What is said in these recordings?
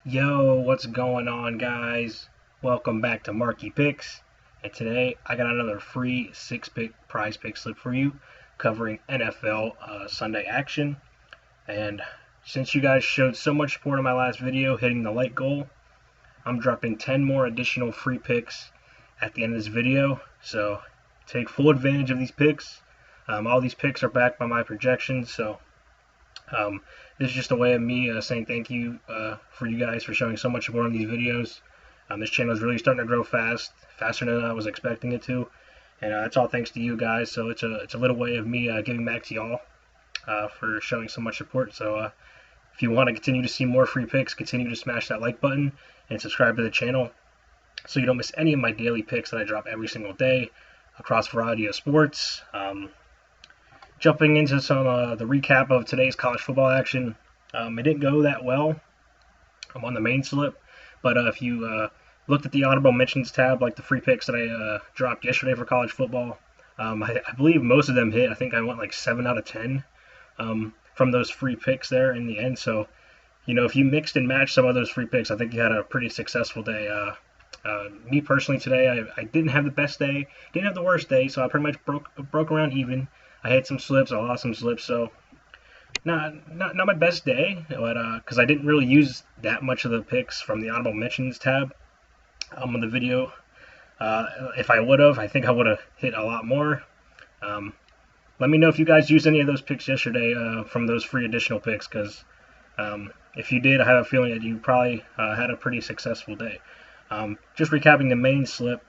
Yo, what's going on, guys? Welcome back to Marky Picks. And today I got another free 6-pick prize pick slip for you covering NFL Sunday action. And since you guys showed so much support on my last video hitting the like goal, I'm dropping 10 more additional free picks at the end of this video. So take full advantage of these picks. All these picks are backed by my projections, so this is just a way of me saying thank you for you guys for showing so much support on these videos. This channel is really starting to grow faster than I was expecting it to, and that's all thanks to you guys. So it's a little way of me giving back to y'all for showing so much support. So if you want to continue to see more free picks, continue to smash that like button and subscribe to the channel so you don't miss any of my daily picks that I drop every single day across a variety of sports. Jumping into some the recap of today's college football action, it didn't go that well. I'm on the main slip, but if you looked at the honorable mentions tab, like the free picks that I dropped yesterday for college football, I believe most of them hit. I think I went like 7 out of 10 from those free picks there in the end. So, if you mixed and matched some of those free picks, I think you had a pretty successful day. Me personally today, I didn't have the best day, didn't have the worst day, so I pretty much broke around even. I had some slips, I lost some slips, so not my best day, but because I didn't really use that much of the picks from the honorable mentions tab on the video. If I would have, I think I would have hit a lot more. Let me know if you guys used any of those picks yesterday from those free additional picks, because if you did, I have a feeling that you probably had a pretty successful day. Just recapping the main slip,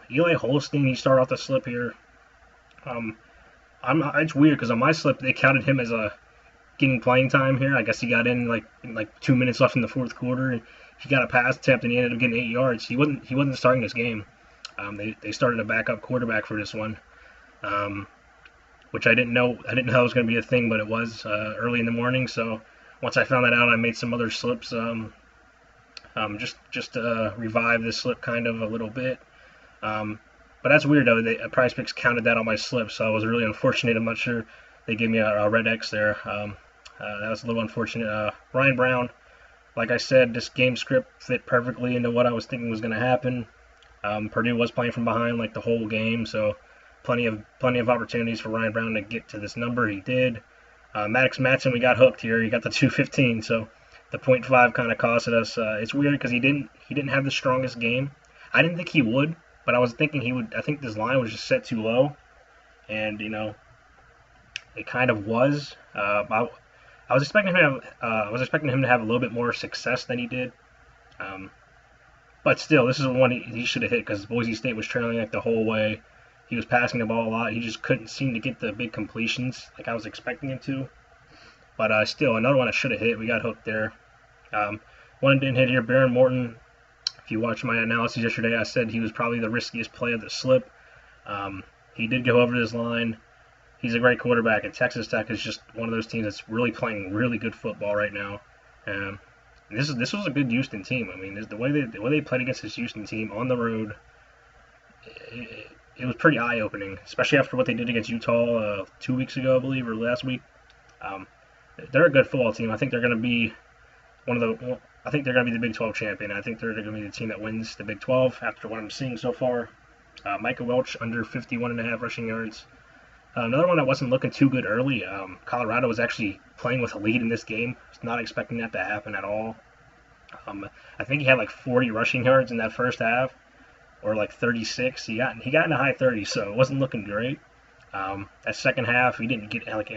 Eli Holstein, he started off the slip here. It's weird because on my slip they counted him as getting playing time here. I guess he got in like 2 minutes left in the fourth quarter, and he got a pass attempt and he ended up getting 8 yards. He wasn't starting this game. They started a backup quarterback for this one, which I didn't know. I didn't know that was going to be a thing, but it was early in the morning. So once I found that out, I made some other slips. Just to revive this slip kind of a little bit. But that's weird though. PrizePicks counted that on my slip, so I was really unfortunate. I'm not sure they gave me a red X there. That was a little unfortunate. Ryan Brown, like I said, this game script fit perfectly into what I was thinking was going to happen. Purdue was playing from behind like the whole game, so plenty of opportunities for Ryan Brown to get to this number. He did. Maddox Matson, we got hooked here. He got the 215, so the 0.5 kind of costed us. It's weird because he didn't have the strongest game. I didn't think he would. But I was thinking he would. I think this line was just set too low, and it kind of was. I was expecting him to have a little bit more success than he did. But still, this is one he should have hit because Boise State was trailing like the whole way. He was passing the ball a lot. He just couldn't seem to get the big completions like I was expecting him to. But still, another one I should have hit. We got hooked there. One didn't hit here. Baron Morton. If you watched my analysis yesterday, I said he was probably the riskiest play of the slip. He did go over this line. He's a great quarterback, and Texas Tech is just one of those teams that's really playing really good football right now. This was a good Houston team. I mean, the way they played against this Houston team on the road, it was pretty eye-opening, especially after what they did against Utah 2 weeks ago, I believe, or last week. They're a good football team. I think they're going to be I think they're going to be the Big 12 champion. I think they're going to be the team that wins the Big 12 after what I'm seeing so far. Micah Welch under 51.5 rushing yards. Another one that wasn't looking too good early. Colorado was actually playing with a lead in this game. I was not expecting that to happen at all. I think he had like 40 rushing yards in that first half, or like 36. He got in the high 30s, so it wasn't looking great. That second half, he didn't get like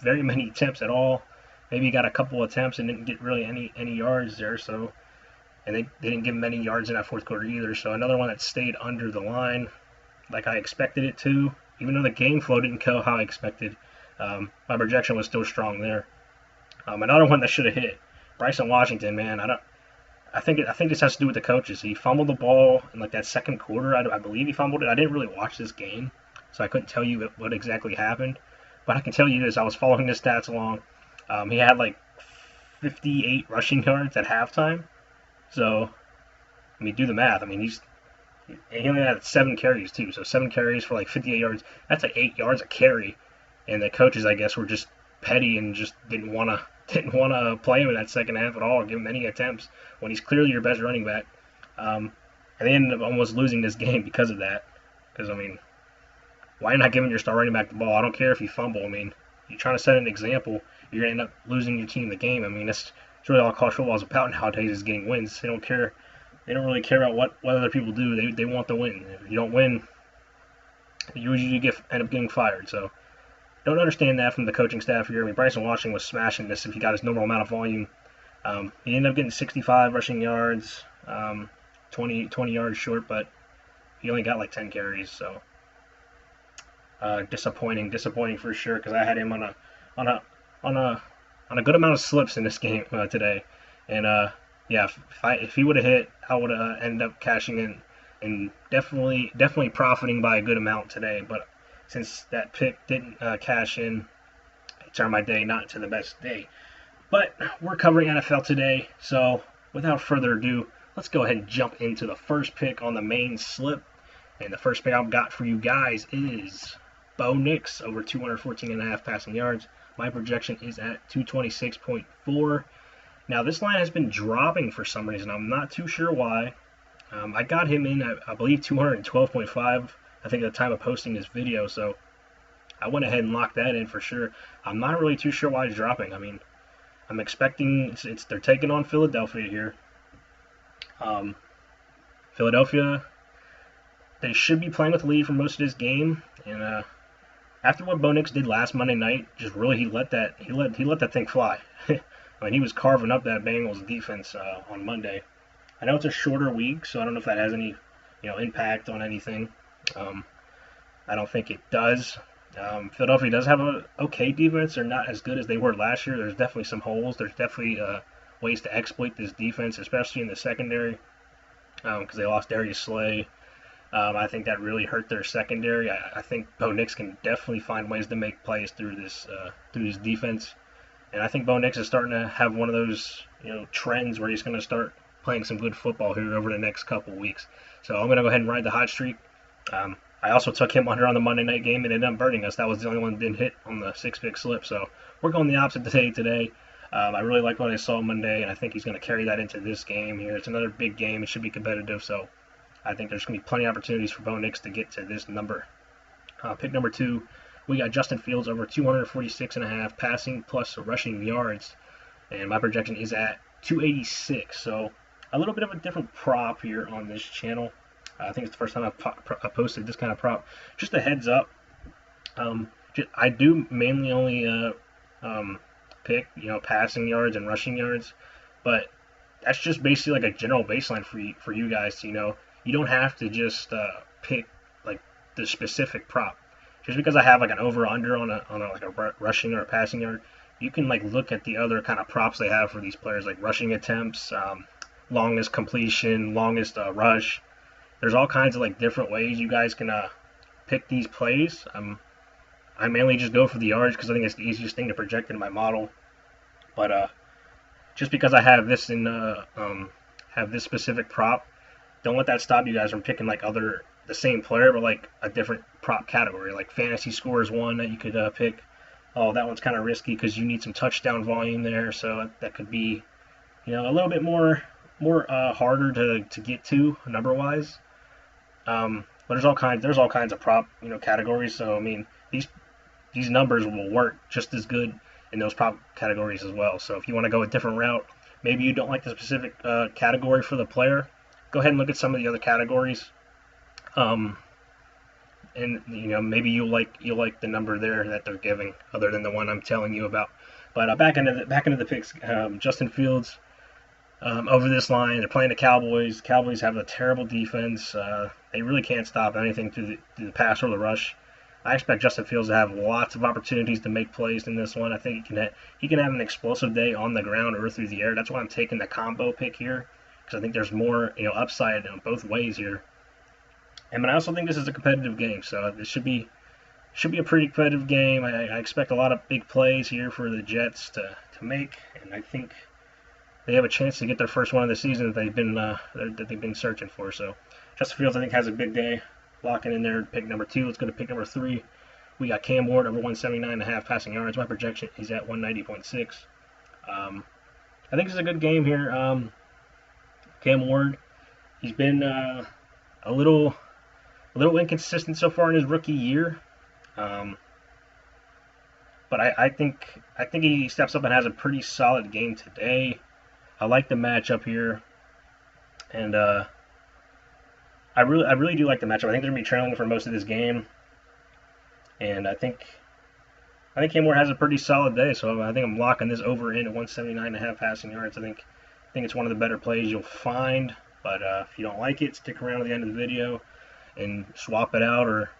very many attempts at all. Maybe he got a couple attempts and didn't get really any yards there. So, and they didn't give him any yards in that fourth quarter either. So another one that stayed under the line, like I expected it to. Even though the game flow didn't go how I expected, my projection was still strong there. Another one that should have hit, Bryson Washington. Man, I think this has to do with the coaches. He fumbled the ball in like that second quarter. I believe he fumbled it. I didn't really watch this game, so I couldn't tell you what exactly happened. But I can tell you this: I was following his stats along. He had like 58 rushing yards at halftime. So, I mean, do the math. I mean, he only had 7 carries too. So 7 carries for like 58 yards. That's like 8 yards a carry. And the coaches, I guess, were just petty and just didn't want to play him in that second half at all, or give him any attempts when he's clearly your best running back. And they ended up almost losing this game because of that. Because I mean, why not giving your star running back the ball? I don't care if you fumble. I mean, you're trying to set an example. You're gonna end up losing your team the game. I mean, that's really all college football is about nowadays, is getting wins. They don't care. They don't really care about what other people do. They want the win. If you don't win, you usually end up getting fired. So don't understand that from the coaching staff here. I mean, Bryson Washington was smashing this if he got his normal amount of volume. He ended up getting 65 rushing yards, 20 yards short, but he only got like 10 carries. So disappointing for sure, because I had him on a good amount of slips in this game today, and yeah, if he would have hit, I would have ended up cashing in and definitely profiting by a good amount today. But since that pick didn't cash in, it turned my day not to the best day. But we're covering NFL today, so without further ado, let's go ahead and jump into the first pick on the main slip. And the first pick I've got for you guys is Bo Nix over 214.5 passing yards. My projection is at 226.4. Now, this line has been dropping for some reason. I'm not too sure why. I got him in at, I believe, 212.5, I think, at the time of posting this video, so I went ahead and locked that in for sure. I'm not really too sure why it's dropping. I mean, I'm expecting they're taking on Philadelphia here. Philadelphia, they should be playing with the lead for most of this game, and after what Bo Nix did last Monday night, just really he let that thing fly. I mean, he was carving up that Bengals defense on Monday. I know it's a shorter week, so I don't know if that has any impact on anything. I don't think it does. Philadelphia does have a okay defense. They're not as good as they were last year. There's definitely some holes. There's definitely ways to exploit this defense, especially in the secondary, because they lost Darius Slay. I think that really hurt their secondary. I think Bo Nix can definitely find ways to make plays through this defense, and I think Bo Nix is starting to have one of those trends where he's going to start playing some good football here over the next couple weeks. So I'm going to go ahead and ride the hot streak. I also took him under on the Monday night game and it ended up burning us. That was the only one that didn't hit on the 6-pick slip. So we're going the opposite today. I really like what I saw Monday, and I think he's going to carry that into this game here. It's another big game. It should be competitive, so I think there's going to be plenty of opportunities for Bo Nix to get to this number. Pick number 2, we got Justin Fields over 246.5 passing plus rushing yards, and my projection is at 286. So a little bit of a different prop here on this channel. I think it's the first time I've posted this kind of prop. Just a heads up, I do mainly only pick passing yards and rushing yards, but that's just basically like a general baseline for you guys to you don't have to just pick like the specific prop. Just because I have like an over/under on a rushing or a passing yard, you can like look at the other kind of props they have for these players, like rushing attempts, longest completion, longest rush. There's all kinds of like different ways you guys can pick these plays. I mainly just go for the yards because I think it's the easiest thing to project in my model. But just because I have this have this specific prop, don't let that stop you guys from picking like the same player but like a different prop category. Like fantasy score is one that you could pick. Oh, that one's kind of risky because you need some touchdown volume there, so that could be a little bit more harder to get to number wise. But there's all kinds of prop categories. So I mean these numbers will work just as good in those prop categories as well. So if you want to go a different route, maybe you don't like the specific category for the player, go ahead and look at some of the other categories. And maybe you'll like the number there that they're giving, other than the one I'm telling you about. But back into the picks. Justin Fields over this line. They're playing the Cowboys. Cowboys have a terrible defense. They really can't stop anything through the pass or the rush. I expect Justin Fields to have lots of opportunities to make plays in this one. I think he can have an explosive day on the ground or through the air. That's why I'm taking the combo pick here, because I think there's more upside both ways here. And I also think this is a competitive game, so this should be a pretty competitive game. I expect a lot of big plays here for the Jets to make, and I think they have a chance to get their first one of the season that they've been searching for. So Justin Fields, I think, has a big day. Locking in there, pick number 2. Let's go to pick number 3. We got Cam Ward over 179.5 passing yards. My projection is at 190.6. I think it's a good game here. Cam Ward, he's been a little inconsistent so far in his rookie year. But I think he steps up and has a pretty solid game today. I like the matchup here, and I really do like the matchup. I think they're gonna be trailing for most of this game, and I think Cam Ward has a pretty solid day. So I think I'm locking this over in at 179.5 passing yards. I think it's one of the better plays you'll find. But if you don't like it, stick around to the end of the video and swap it out or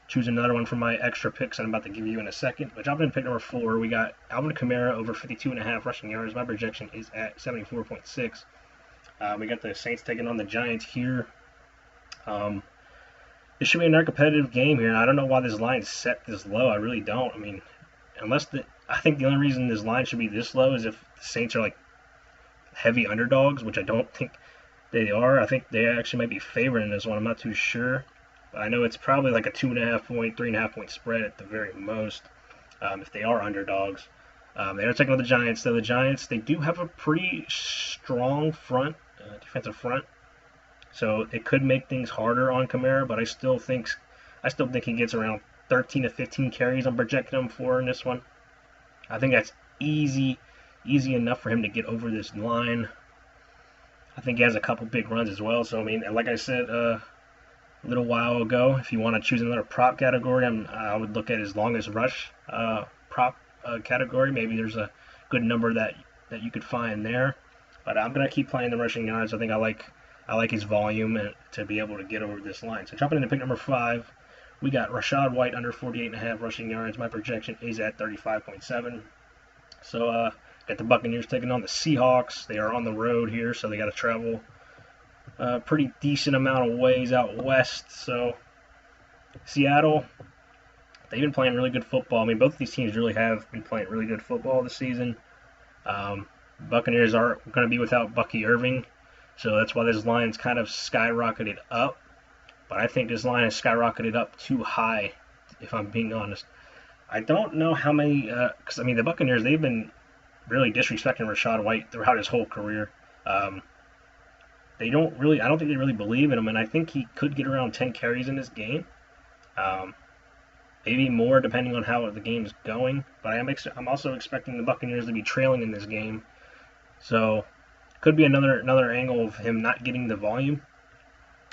choose another one from my extra picks I'm about to give you in a second. But jumping in pick number 4, we got Alvin Kamara over 52.5 rushing yards. My projection is at 74.6. We got the Saints taking on the Giants here. This should be another competitive game here, and I don't know why this line is set this low. I really don't. I mean, I think the only reason this line should be this low is if the Saints are like heavy underdogs, which I don't think they are. I think they actually might be favored in this one. I'm not too sure. I know it's probably like a 2.5 point, 3.5 point spread at the very most, if they are underdogs. They are taking on the Giants. So the Giants, they do have a pretty strong front, defensive front. So it could make things harder on Kamara, but I still think he gets around 13 to 15 carries. I'm projecting him for in this one. I think that's easy enough for him to get over this line. I think he has a couple big runs as well. So I mean, like I said a little while ago, if you want to choose another prop category, I would look at his longest rush prop category. Maybe there's a good number that you could find there. But I'm gonna keep playing the rushing yards. I think I like his volume and to be able to get over this line. So jumping into pick number 5, we got Rachaad White under 48.5 rushing yards. My projection is at 35.7. So got the Buccaneers taking on the Seahawks. They are on the road here, so they got to travel a pretty decent amount of ways out west. So Seattle, they've been playing really good football. I mean, both of these teams really have been playing really good football this season. Buccaneers are going to be without Bucky Irving, so that's why this line's kind of skyrocketed up. But I think this line is skyrocketed up too high, if I'm being honest. I don't know how many, because I mean, the Buccaneers, they've been really disrespecting Rachaad White throughout his whole career. I don't think they really believe in him, and I think he could get around 10 carries in this game. Maybe more depending on how the game is going. But I'm also expecting the Buccaneers to be trailing in this game. So could be another angle of him not getting the volume.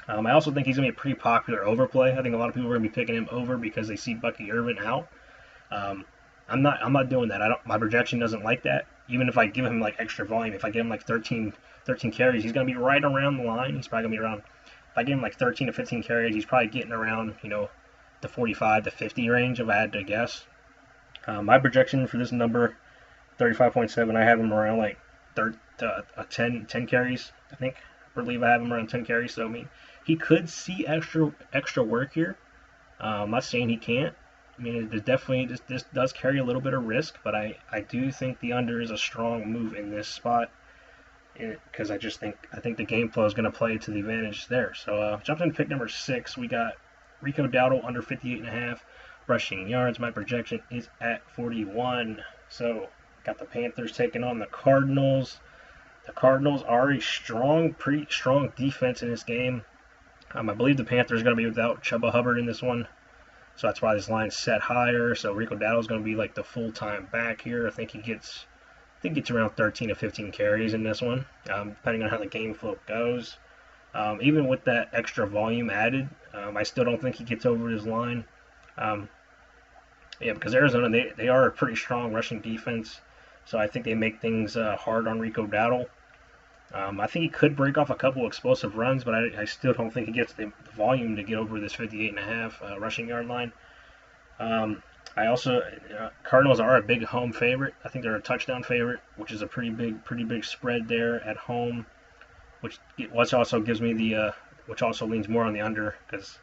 I also think he's going to be a pretty popular overplay. I think a lot of people are going to be picking him over because they see Bucky Irving out. I'm not doing that. My projection doesn't like that. Even if I give him like extra volume, if I give him like 13 carries, he's going to be right around the line. He's probably going to be around. If I give him like 13 to 15 carries, he's probably getting around, the 45 to 50 range, if I had to guess. My projection for this number, 35.7, I have him around like 10 carries, I think. I believe I have him around 10 carries. So I mean, he could see extra work here. I'm not saying he can't. I mean, it definitely this does carry a little bit of risk, but I do think the under is a strong move in this spot, because I think the game flow is going to play to the advantage there. So jumping into pick number 6, we got Rico Dowdle under 58.5 rushing yards. My projection is at 41. So got the Panthers taking on the Cardinals. The Cardinals are a pretty strong defense in this game. I believe the Panthers are going to be without Chuba Hubbard in this one. So that's why this line's set higher. So Rico Dowdle is going to be like the full-time back here. I think he gets around 13 to 15 carries in this one, depending on how the game flow goes. Even with that extra volume added, I still don't think he gets over his line. Because Arizona, they are a pretty strong rushing defense. So I think they make things hard on Rico Dowdle. I think he could break off a couple explosive runs, but I still don't think he gets the volume to get over this 58.5 rushing yard line. Cardinals are a big home favorite. I think they're a touchdown favorite, which is a pretty big spread there at home, which also gives me which also leans more on the under, because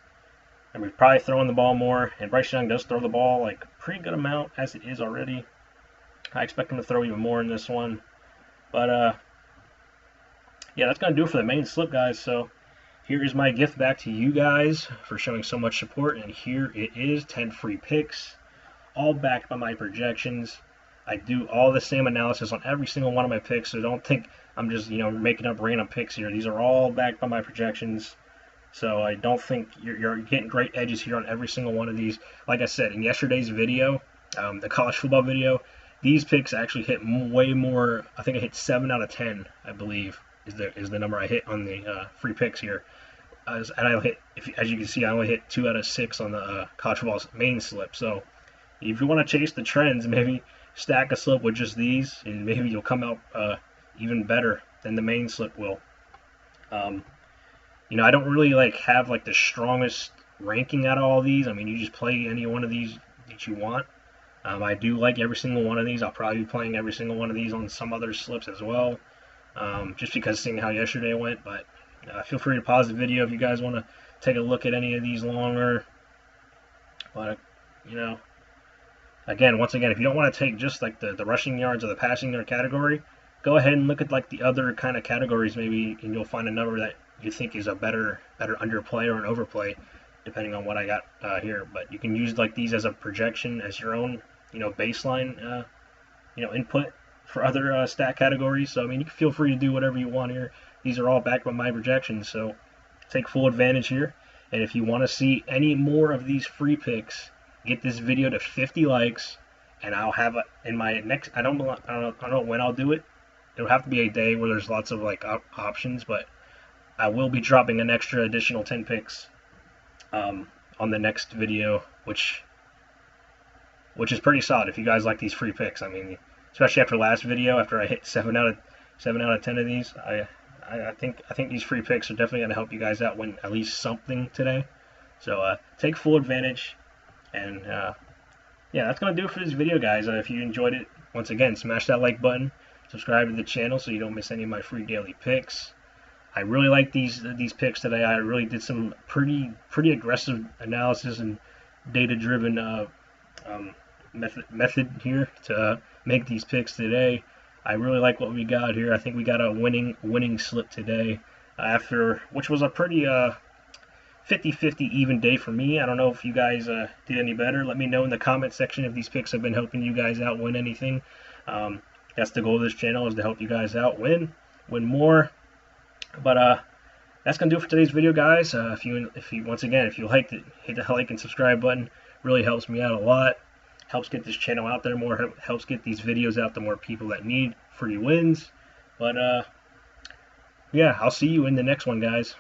we're probably throwing the ball more, and Bryce Young does throw the ball like a pretty good amount as it is already. I expect him to throw even more in this one, but yeah, that's going to do it for the main slip, guys. So here is my gift back to you guys for showing so much support, and here it is, 10 free picks, all backed by my projections. I do all the same analysis on every single one of my picks, so don't think I'm just making up random picks here. These are all backed by my projections, so I don't think you're getting great edges here on every single one of these. Like I said in yesterday's video, the college football video, these picks actually hit way more. I think I hit 7 out of 10, I believe, is the number I hit on the free picks here. And I hit, as you can see, I only hit 2 out of 6 on the college football's main slip. So if you want to chase the trends, maybe stack a slip with just these, and maybe you'll come out even better than the main slip will. I don't really have the strongest ranking out of all these. I mean, you just play any one of these that you want. I do like every single one of these. I'll probably be playing every single one of these on some other slips as well, just because seeing how yesterday went. But feel free to pause the video if you guys want to take a look at any of these longer. But once again, if you don't want to take just the rushing yards or the passing yard category, go ahead and look at the other kind of categories maybe, and you'll find a number that you think is a better underplay or an overplay, depending on what I got here. But you can use these as a projection, as your own baseline input for other stat categories. So I mean, you can feel free to do whatever you want here. These are all backed by my projections, so take full advantage here. And if you want to see any more of these free picks, get this video to 50 likes, and I'll have it in my next. I don't know when I'll do it. It'll have to be a day where there's lots of options, but I will be dropping an extra additional 10 picks on the next video, which is pretty solid if you guys like these free picks. I mean, especially after last video, after I hit 7 out of 10 of these, I think these free picks are definitely going to help you guys out win at least something today. So take full advantage, and yeah, that's going to do it for this video, guys. If you enjoyed it, once again, smash that like button, subscribe to the channel so you don't miss any of my free daily picks. I really like these picks today. I really did some pretty aggressive analysis and data-driven method here to make these picks today. I really like what we got here. I think we got a winning slip today, which was a pretty 50-50 even day for me. I don't know if you guys did any better. Let me know in the comment section if these picks have been helping you guys out win anything. That's the goal of this channel, is to help you guys out win more. But that's gonna do it for today's video, guys. If you liked it, hit the like and subscribe button. Really helps me out a lot. Helps get this channel out there more. Helps get these videos out to more people that need free wins. But yeah, I'll see you in the next one, guys.